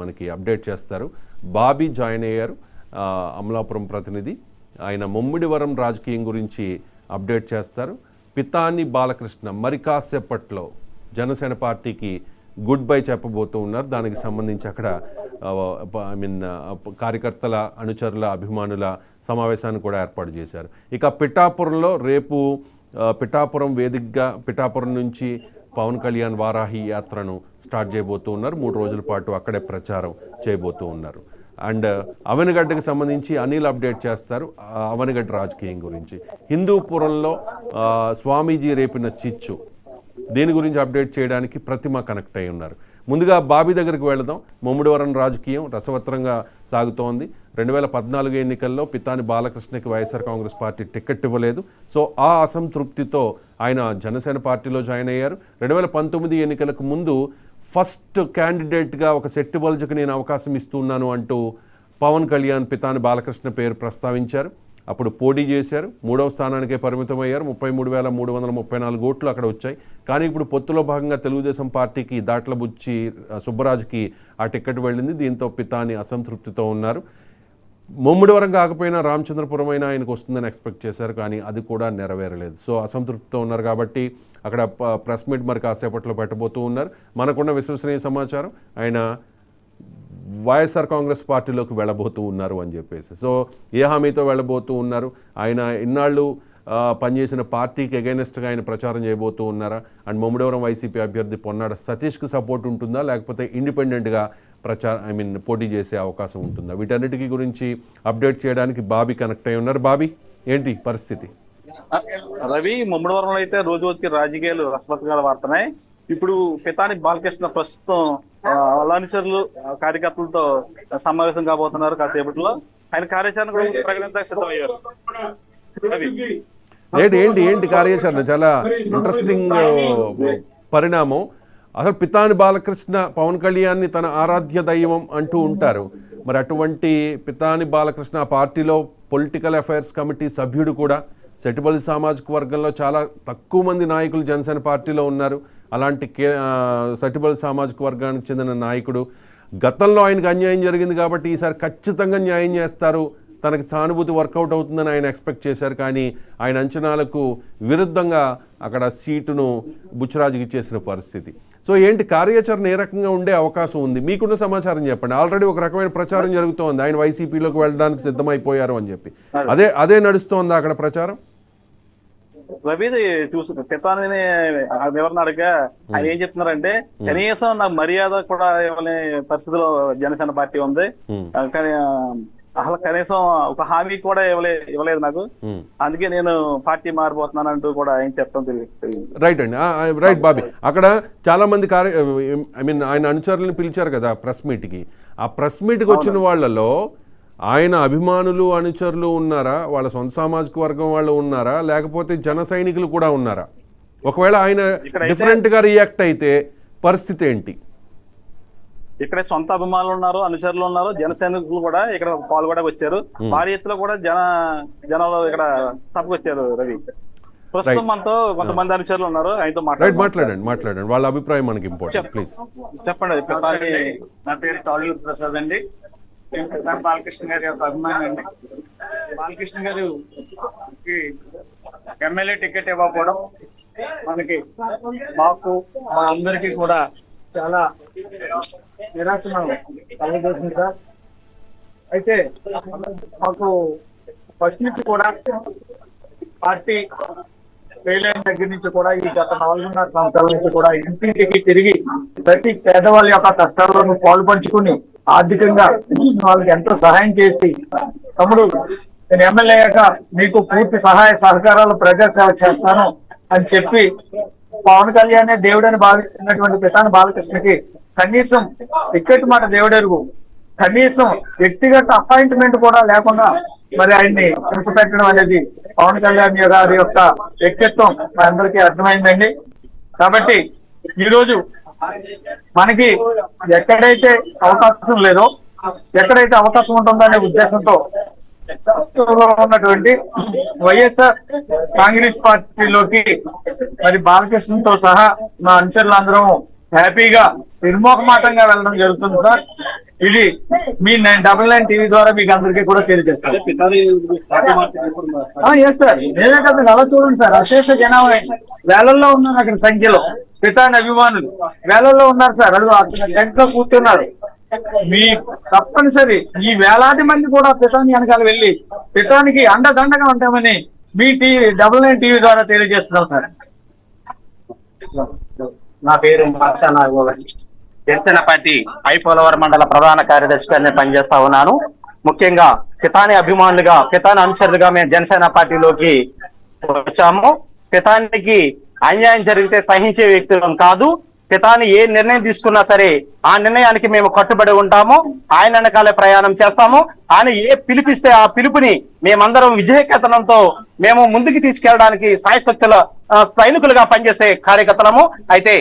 మనకి అప్డేట్ చేస్తారు. బాబీ జాయిన్ అయ్యారు, అమలాపురం ప్రతినిధి. ఆయన ముమ్మిడివరం రాజకీయం గురించి అప్డేట్ చేస్తారు. పితాని బాలకృష్ణ మరి కాసేపట్లో జనసేన పార్టీకి గుడ్ బై చెప్పబోతూ ఉన్నారు. దానికి సంబంధించి అక్కడ కార్యకర్తల, అనుచరుల, అభిమానుల సమావేశాన్ని కూడా ఏర్పాటు చేశారు. ఇక పిఠాపురంలో రేపు పిఠాపురం వేదికగా పిఠాపురం నుంచి పవన్ కళ్యాణ్ వారాహి యాత్రను స్టార్ట్ చేయబోతూ ఉన్నారు. 3 రోజుల పాటు అక్కడే ప్రచారం చేయబోతూ ఉన్నారు. అండ్ అవనిగడ్డకు సంబంధించి అనిల్ అప్డేట్ చేస్తారు అవనిగడ్డ రాజకీయం గురించి. హిందూపురంలో స్వామీజీ రేపిన చిచ్చు, దీని గురించి అప్డేట్ చేయడానికి ప్రతిమ కనెక్ట్ అయి ఉన్నారు. ముందుగా బాబీ దగ్గరికి వెళదాం. ముమ్మిడివరం రాజకీయం రసవత్రంగా సాగుతోంది. 2014 ఎన్నికల్లో పితాని బాలకృష్ణకి వైఎస్ఆర్ కాంగ్రెస్ పార్టీ టికెట్ ఇవ్వలేదు. సో ఆ అసంతృప్తితో ఆయన జనసేన పార్టీలో జాయిన్ అయ్యారు. 2019 ఎన్నికలకు ముందు ఫస్ట్ క్యాండిడేట్గా ఒక సెట్టిబల్జ్కి నేను అవకాశం ఇస్తున్నాను అంటూ పవన్ కళ్యాణ్ పితాని బాలకృష్ణ పేరు ప్రస్తావించారు. అప్పుడు పోటీ చేశారు, 3వ స్థానానికే పరిమితమయ్యారు. 33,334 ఓట్లు అక్కడ వచ్చాయి. కానీ ఇప్పుడు పొత్తులో భాగంగా తెలుగుదేశం పార్టీకి దాట్లబుచ్చి సుబ్బరాజుకి ఆ టికెట్ వెళ్ళింది. దీంతో పితాని అసంతృప్తితో ఉన్నారు. ముమ్మిడివరం కాకపోయినా రామచంద్రపురం అయినా ఆయనకు వస్తుందని ఎక్స్పెక్ట్ చేశారు, కానీ అది కూడా నెరవేరలేదు. సో అసంతృప్తితో ఉన్నారు కాబట్టి అక్కడ ప్రెస్ మీట్ మరి కాసేపట్లో పెట్టబోతూ ఉన్నారు. మనకున్న విశ్వసనీయ సమాచారం ఆయన వైఎస్ఆర్ కాంగ్రెస్ పార్టీలోకి వెళ్ళబోతూ ఉన్నారు అని చెప్పేసి. సో ఏ హామీతో వెళ్ళబోతూ ఉన్నారు, ఆయన ఇన్నాళ్ళు పనిచేసిన పార్టీకి అగైనెస్ట్గా ఆయన ప్రచారం చేయబోతూ ఉన్నారా, అండ్ ముమ్మిడివరం వైసీపీ అభ్యర్థి పొన్నాడ సతీష్కి సపోర్ట్ ఉంటుందా, లేకపోతే ఇండిపెండెంట్గా పోటీ చేసే అవకాశం ఉంటుందా, వీటన్నిటికీ గురించి అప్డేట్ చేయడానికి బాబీ కనెక్ట్ అయి ఉన్నారు. బాబీ, ఏంటి పరిస్థితి? రవి, ముమ్మడివరంలో అయితే రోజు వచ్చి రాజకీయాలు రసవత్తుగా వాడుతున్నాయి. ఇప్పుడు పితాని బాలకృష్ణ ప్రస్తుతం అనుచరులు, కార్యకర్తలతో సమావేశం కాబోతున్నారు. కాసేపట్లో ఆయన కార్యాచరణ ప్రకటించడానికి సిద్ధమయ్యారు. ఏంటి కార్యాచరణ? చాలా ఇంట్రెస్టింగ్ పరిణామం. అసలు పితాని బాలకృష్ణ పవన్ కళ్యాణ్ని తన ఆరాధ్య దైవం అంటూ ఉంటారు. మరి అటువంటి పితాని బాలకృష్ణ పార్టీలో పొలిటికల్ అఫైర్స్ కమిటీ సభ్యుడు కూడా. సెటిబల్ సామాజిక వర్గంలో చాలా తక్కువ మంది నాయకులు జనసేన పార్టీలో ఉన్నారు. అలాంటి సెటిబల్ సామాజిక వర్గానికి చెందిన నాయకుడు. గతంలో ఆయనకు అన్యాయం జరిగింది కాబట్టి ఈసారి ఖచ్చితంగా న్యాయం చేస్తారు, తనకి సానుభూతి వర్కౌట్ అవుతుందని ఆయన ఎక్స్పెక్ట్ చేశారు. కానీ ఆయన అంచనాలకు విరుద్ధంగా అక్కడ సీటును బుచ్చరాజుకి ఇచ్చేసిన పరిస్థితి. సో ఏంటి కార్యాచరణ ఏ రకంగా ఉండే అవకాశం ఉంది? మీకున్న సమాచారం చెప్పండి. ఆల్రెడీ ఒక రకమైన ప్రచారం జరుగుతోంది, ఆయన వైసీపీలోకి వెళ్ళడానికి సిద్ధమైపోయారు అని చెప్పి. అదే నడుస్తోందా అక్కడ ప్రచారం? రవి, చూసు పితాని వివరణ అడగా ఆయన ఏం చెప్తున్నారంటే, కనీసం నాకు మర్యాద కూడా ఇవ్వని పరిస్థితిలో జనసేన పార్టీ ఉంది. అసలు కనీసం ఒక హామీ కూడా ఇవ్వలేదు నాకు, అందుకే నేను పార్టీ మారిపోతున్నాను అంటూ కూడా ఆయన చెప్పడం తెలియదు. రైట్ అండి, రైట్ బాబీ. అక్కడ చాలా మంది ఆయన అనుచరులను పిలిచారు కదా ప్రెస్ మీట్కి. ఆ ప్రెస్ మీట్కి వచ్చిన వాళ్ళలో ఆయన అభిమానులు, అనుచరులు ఉన్నారా, వాళ్ళ సొంత సామాజిక వర్గం వాళ్ళు ఉన్నారా, లేకపోతే జన సైనికులు కూడా ఉన్నారా? ఒకవేళ ఆయన డిఫరెంట్గా రియాక్ట్ అయితే పరిస్థితి ఏంటి? ఇక్కడ సొంత అభిమానులు ఉన్నారు, అనుచరులు ఉన్నారు, జన సైనికులు కూడా ఇక్కడ పాల్గొనడానికి వచ్చారు. భారీ ఎత్తులో కూడా జనాలు ఇక్కడ సభకు వచ్చారు. రవి, ప్రస్తుతం మనతో కొంతమంది అనుచరులు ఉన్నారు, ఆయనతో మాట్లాడండి. వాళ్ళ అభిప్రాయం మనకి ఇంపార్టెంట్, ప్లీజ్ చెప్పండి. నా పేరు తాళూరు ప్రసాద్ అండి. బాలకృష్ణ గారి యొక్క అభిమాని అండి. బాలకృష్ణ గారు ఎమ్మెల్యే టికెట్ ఇవ్వకపోవడం మాకు మా అందరికీ కూడా చాలా నిరాశను కలగజేసింది సార్. అయితే మాకు ఫస్ట్ నుంచి కూడా పార్టీ ఫెయిల్ అయిన దగ్గర నుంచి కూడా ఈ గత 4.5 సంవత్సరాల నుంచి కూడా ఇంటింటికి తిరిగి ప్రతి పేదవాళ్ళ యొక్క కష్టాలను పాల్పంచుకుని ఆర్థికంగా వాళ్ళకి ఎంతో సహాయం చేసి, తమ్ముడు నేను ఎమ్మెల్యే అయ్యాక మీకు పూర్తి సహాయ సహకారాలు ప్రజాసేవ చేస్తాను అని చెప్పి పవన్ కళ్యాణ్ దేవుడని భావిస్తున్నటువంటి పితాని బాలకృష్ణకి కనీసం టికెట్ మాట దేవుడెరుగు, కనీసం వ్యక్తిగత అపాయింట్మెంట్ కూడా లేకుండా మరి ఆయన్ని కూర్చోపెట్టడం అనేది పవన్ కళ్యాణ్ గారి యొక్క వ్యక్తిత్వం అందరికీ అర్థమైందండి. కాబట్టి ఈరోజు మనకి ఎక్కడైతే అవకాశం లేదో, ఎక్కడైతే అవకాశం ఉంటుందనే ఉద్దేశంతో ఉన్నటువంటి వైఎస్ఆర్ కాంగ్రెస్ పార్టీలోకి మరి బాలకృష్ణతో సహా మా అనుచరులందరం హ్యాపీగా నిర్మోహమాటంగా వెళ్ళడం జరుగుతుంది సార్. ఇది మీ 999 టీవీ ద్వారా మీకు అందరికీ కూడా తెలియజేస్తాను. ఎస్ సార్, నేనే కదా అలా చూడండి సార్, అశేష జనాభా వేలల్లో ఉన్నారు అక్కడ సంఖ్యలో. పితాని అభిమానులు వేలల్లో ఉన్నారు సార్, అడుగు అక్కడ టెంట్లో కూర్చున్నారు. మీ తప్పనిసరి ఈ వేలాది మంది కూడా పితాని వెనకాల వెళ్ళి పితానికి అండదండగా ఉంటామని మీ టీవీ 99 టీవీ ద్వారా తెలియజేస్తున్నాం సార్. నా పేరు మాచా నాగోగన్, జనసేన పార్టీ ఐపోలవరం మండల ప్రధాన కార్యదర్శిగా నేను పనిచేస్తా ఉన్నాను. ముఖ్యంగా పితాని అభిమానులుగా, పితాని అనుచరులుగా మేము జనసేన పార్టీలోకి వచ్చాము. పితానికి అన్యాయం జరిగితే సహించే వ్యక్తులం కాదు. పితాని ఏ నిర్ణయం తీసుకున్నా సరే ఆ నిర్ణయానికి మేము కట్టుబడి ఉంటాము. ఆయన వెనకాలే ప్రయాణం చేస్తాము. ఆయన ఏ పిలిపిస్తే ఆ పిలుపుని మేమందరం విజయకేతనంతో మేము ముందుకు తీసుకెళ్ళడానికి సాయశక్తుల సైనికులుగా పనిచేసే కార్యకర్తలము. అయితే